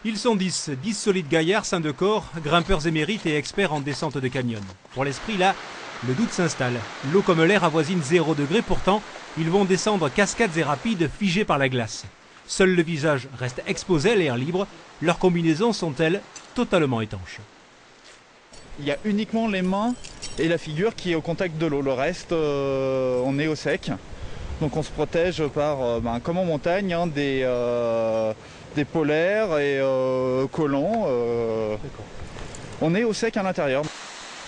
Ils sont 10 solides gaillards sains de corps, grimpeurs émérites et experts en descente de canyon. Pour l'esprit, là, le doute s'installe. L'eau comme l'air avoisine 0 degré, pourtant, ils vont descendre cascades et rapides figés par la glace. Seul le visage reste exposé à l'air libre, leurs combinaisons sont-elles totalement étanches. Il y a uniquement les mains et la figure qui est au contact de l'eau. Le reste, on est au sec. Donc on se protège par, comme en montagne, hein, des polaires et collants. On est au sec à l'intérieur.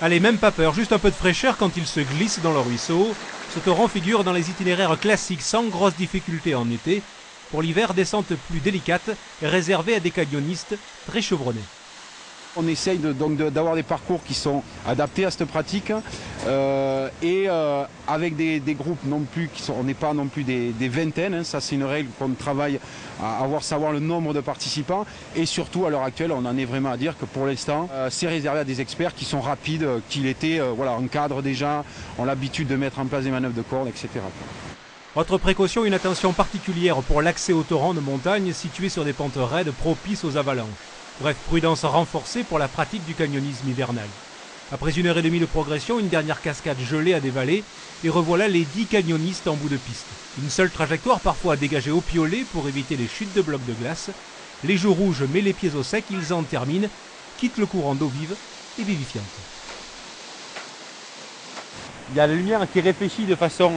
Allez, même pas peur, juste un peu de fraîcheur quand ils se glissent dans le ruisseau. Ce torrent figure dans les itinéraires classiques sans grosse difficulté en été. Pour l'hiver, descente plus délicate, réservée à des canyonistes très chevronnés. On essaye donc d'avoir des parcours qui sont adaptés à cette pratique avec des groupes non plus on n'est pas non plus des vingtaines, hein, ça c'est une règle qu'on travaille à savoir le nombre de participants et surtout à l'heure actuelle on en est vraiment à dire que pour l'instant c'est réservé à des experts qui sont rapides, qui l'étaient, encadrent déjà, ont l'habitude de mettre en place des manœuvres de corde, etc. Autre précaution, une attention particulière pour l'accès au torrent de montagne situé sur des pentes raides propices aux avalanches. Bref, prudence renforcée pour la pratique du canyonisme hivernal. Après 1h30 de progression, une dernière cascade gelée à dévaler, et revoilà les 10 canyonistes en bout de piste. Une seule trajectoire parfois à dégager au piolet pour éviter les chutes de blocs de glace. Les joues rouges mais les pieds au sec, ils en terminent, quittent le courant d'eau vive et vivifiante. Il y a la lumière qui réfléchit de façon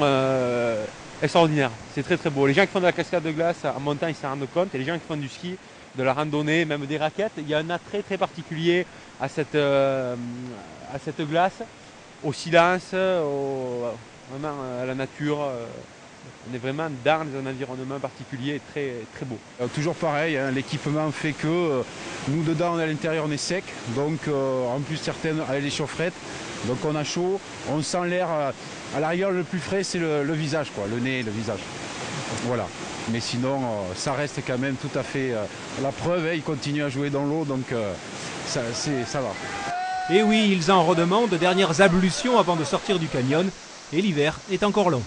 extraordinaire. C'est très très beau. Les gens qui font de la cascade de glace en montagne s'en rendent compte, et les gens qui font du ski, de la randonnée, même des raquettes, il y a un attrait très particulier à cette glace, au silence, vraiment à la nature. On est vraiment dans un environnement particulier et très, très beau. Toujours pareil, hein, l'équipement fait que nous dedans, à l'intérieur, on est sec, donc en plus certaines avec les chaufferettes, donc on a chaud, on sent l'air, à la rigueur le plus frais c'est le visage, quoi, le nez et le visage. Voilà. Mais sinon, ça reste quand même tout à fait la preuve, hein, ils continuent à jouer dans l'eau, donc ça va. Et oui, ils en redemandent, dernières ablutions avant de sortir du canyon, et l'hiver est encore long.